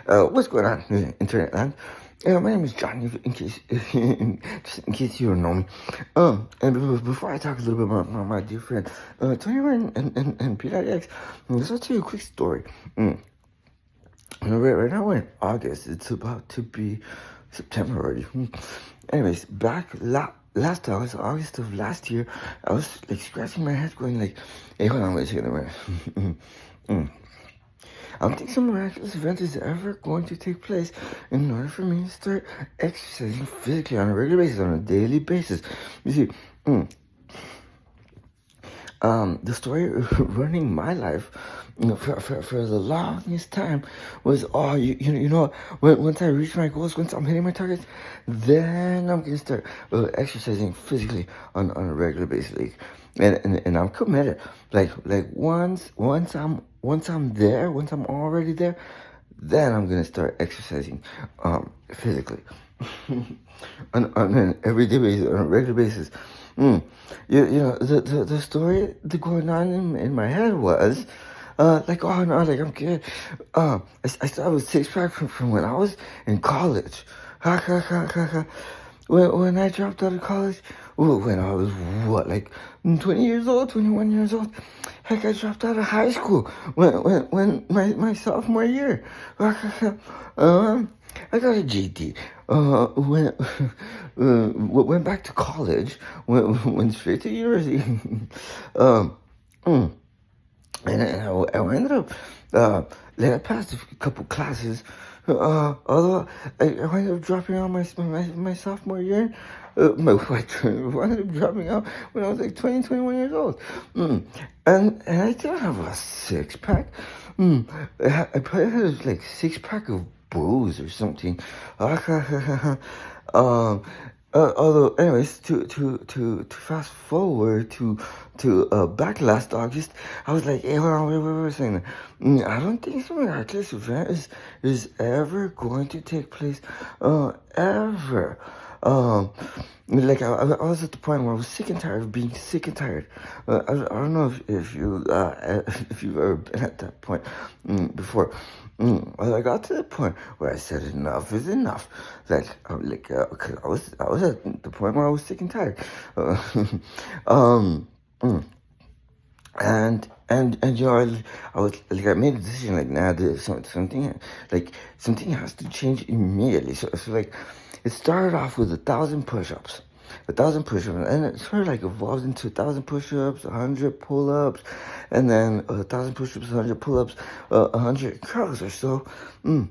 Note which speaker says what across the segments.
Speaker 1: What's going on, internet land? My name is John. Just in case you don't know me. And before I talk a little bit about my dear friend, Tony Ryan and P.X., let's tell you a quick story. Right now we're in August. It's about to be September already. Anyways, back last August of last year, I was like scratching my head, going like, "Hey, hold on, wait a second, I don't think some miraculous event is ever going to take place in order for me to start exercising physically on a regular basis, on a daily basis." You see, the story running my life, for the longest time was, once I reach my goals, once I'm hitting my targets, then I'm gonna start exercising physically on a regular basis, and I'm committed. Like once I'm there, once I'm already there, then I'm gonna start exercising physically on an everyday basis, on a regular basis. The story that going on in my head was like, oh no, like I'm good. I started with six pack from when I was in college. When I dropped out of college, when I was like 20 years old, 21 years old. Heck, I dropped out of high school when my sophomore year. I got a GD. When went back to college, went straight to university. And I ended up, I passed a couple classes, although I ended up dropping out my sophomore year. I ended up dropping out when I was like 20, 21 years old. And I didn't have a six pack. I probably had like six pack of booze or something. Although, anyways, to fast forward to back last August, I was like, hey, hold on, wait a second. I don't think some miraculous event is ever going to take place, ever. Like I was at the point where I was sick and tired of being sick and tired. I don't know if you've ever been at that point before. Well, I got to the point where I said enough is enough. Cause I was at the point where I was sick and tired. um, mm, and I was like, I made a decision like, nah, something has to change immediately. So like, it started off with 1,000 push-ups. 1,000 push-ups, and it sort of like evolved into 1,000 push-ups, 100 pull-ups, and then 1,000 push-ups, 100 pull-ups, 100 curls or so. And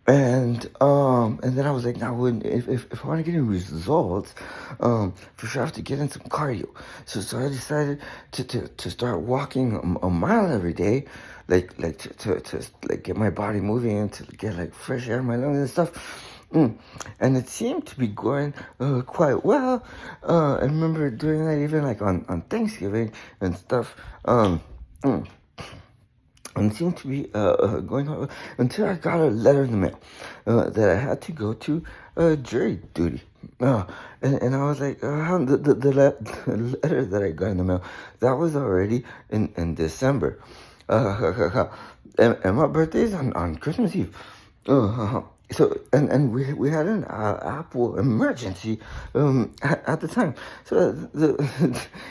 Speaker 1: then I was like, now if I want to get any results, for sure I have to get in some cardio. So I decided to start walking a mile every day, like to like get my body moving and to get like fresh air in my lungs and stuff. And it seemed to be going quite well. I remember doing that even like on Thanksgiving and stuff. And it seemed to be going on until I got a letter in the mail that I had to go to jury duty. And I was like, the letter that I got in the mail, that was already in December. And my birthday's on Christmas Eve. So and we had an Apple emergency at the time. So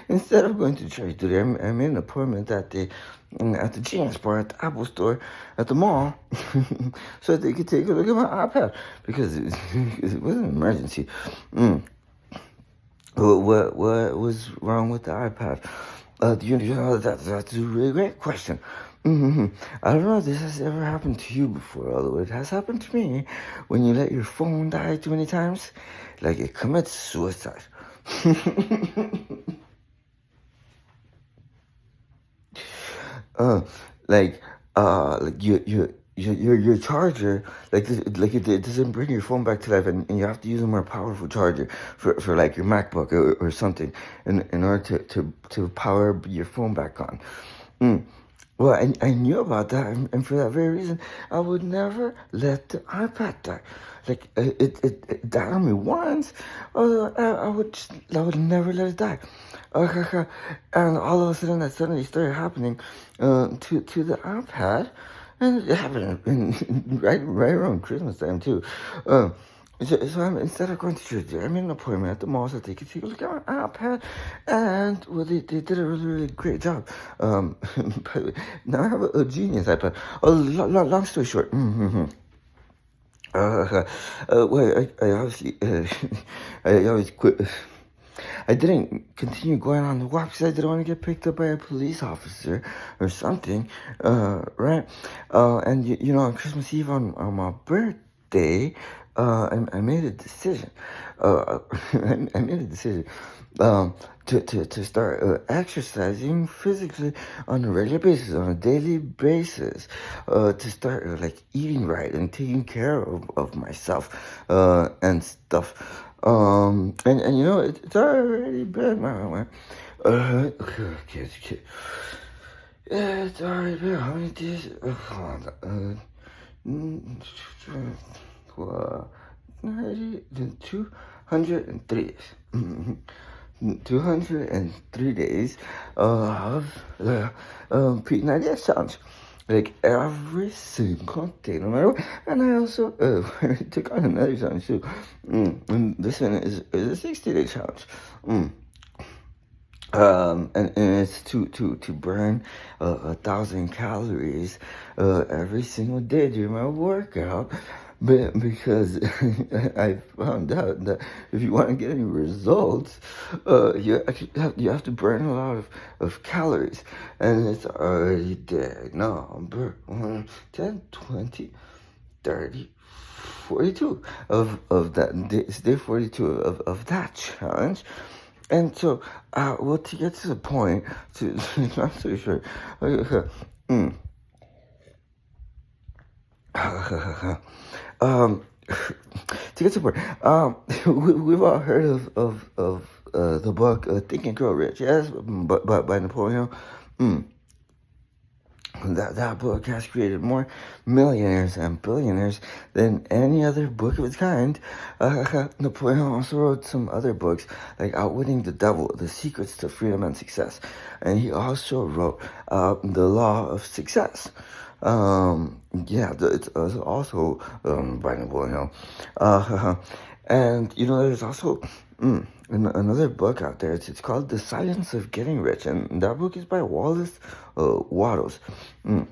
Speaker 1: instead of going to church today, I made an appointment that day at the Genius Bar at the Apple store at the mall, so that they could take a look at my iPad because it was an emergency. What was wrong with the iPad? Do you know that's a really great question. I don't know if this has ever happened to you before, although it has happened to me. When you let your phone die too many times, like it commits suicide. uh, like your charger, it doesn't bring your phone back to life, and you have to use a more powerful charger for like your MacBook or something in order to power your phone back on. Well, I knew about that, and for that very reason, I would never let the iPad die. Like it died on me once, although I would never let it die. And all of a sudden, that suddenly started happening to the iPad. And it happened right around Christmas time too. Um, so instead of going to church, I made an appointment at the mall so they could take a look at my iPad, and well, they did a really great job. By the way, now I have a genius iPad. Oh, long story short. Well, I obviously, I always quit. I didn't continue going on the walk because I didn't want to get picked up by a police officer or something, right? And on Christmas Eve on my birthday, I made a decision. I made a decision to start exercising physically on a regular basis, on a daily basis, to start like eating right and taking care of myself and stuff. And it's already been okay. Yeah, it's already been how many days? Hold on. 203 days. 203 days of the P90X challenge. Like every single day, no matter what. And I also took on another challenge too. And this one is a 60-day challenge. And it's to burn 1,000 calories every single day during my workout. But because I found out that if you want to get any results, you have to burn a lot of calories, and it's already day number 1, 10, 20, 30, 42 of that day. It's day 42 of that challenge. And so, to get to the point, I'm so sure. To get to the point, we've all heard of the book Think and Grow Rich, yes, but by Napoleon. That book has created more millionaires and billionaires than any other book of its kind. Napoleon also wrote some other books like Outwitting the Devil, The Secrets to Freedom and Success. And he also wrote The Law of Success. It's also by Napoleon. And there's also another book out there. It's called The Science of Getting Rich, and that book is by Wallace Wattles. Well,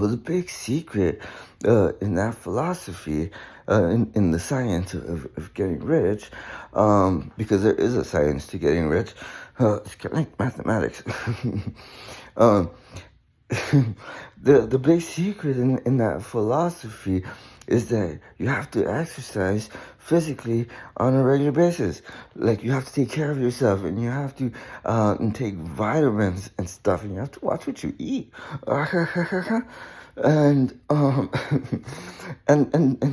Speaker 1: the big secret in that philosophy, in the science of getting rich, because there is a science to getting rich, it's kind of like mathematics. The big secret in that philosophy is that you have to exercise physically on a regular basis. Like, you have to take care of yourself, and you have to take vitamins and stuff, and you have to watch what you eat. And and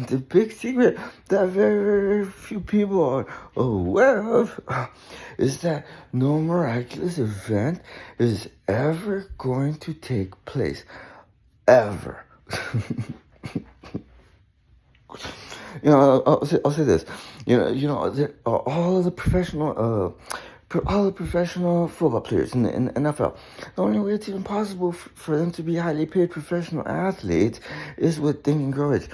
Speaker 1: the big secret that very few people are aware of is that no miraculous event is ever going to take place, ever. I'll say this. All of the professional football players in the NFL, the only way it's even possible for them to be highly paid professional athletes is with Think and Grow Rich.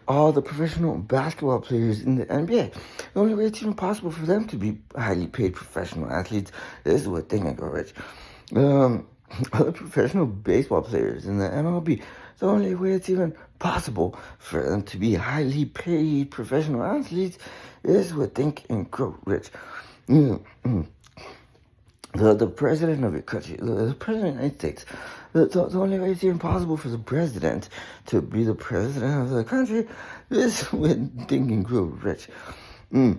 Speaker 1: All the professional basketball players in the NBA, the only way it's even possible for them to be highly paid professional athletes is with Think and Grow Rich. All the professional baseball players in the MLB, the only way it's even possible for them to be highly paid professional athletes is with Think and Grow Rich. The president of your country, the president of the United States, the only way it's even possible for the president to be the president of the country is with Think and Grow Rich. And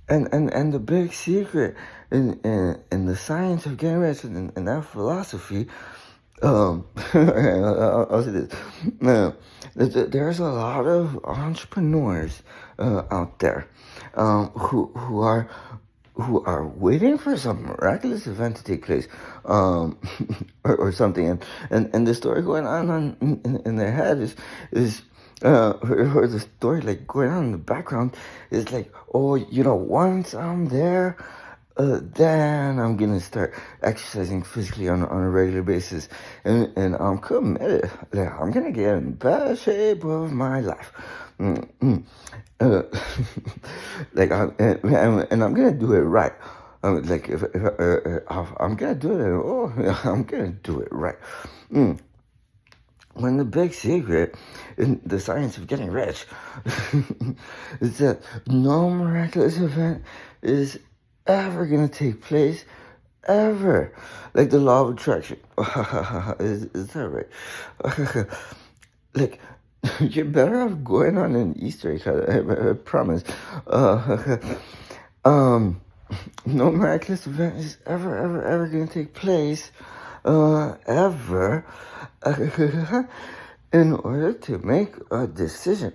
Speaker 1: the big secret in the science of getting rich and that philosophy, I'll say this. There's a lot of entrepreneurs out there who are waiting for some miraculous event to take place, or something, and the story going on in their head is or the story like going on in the background is like, once I'm there, then I'm gonna start exercising physically on a regular basis, and I'm committed. Like, I'm gonna get in the best shape of my life. Mm-mm. Uh, like and I'm gonna do it right. Like if I'm gonna do it, I'm gonna do it right. Mm. When the big secret in the science of getting rich is that no miraculous event is ever gonna take place ever. Like the law of attraction. Is that right? Like, you're better off going on an Easter egg hunt, I promise. Um, no miraculous event is ever gonna take place, ever, in order to make a decision.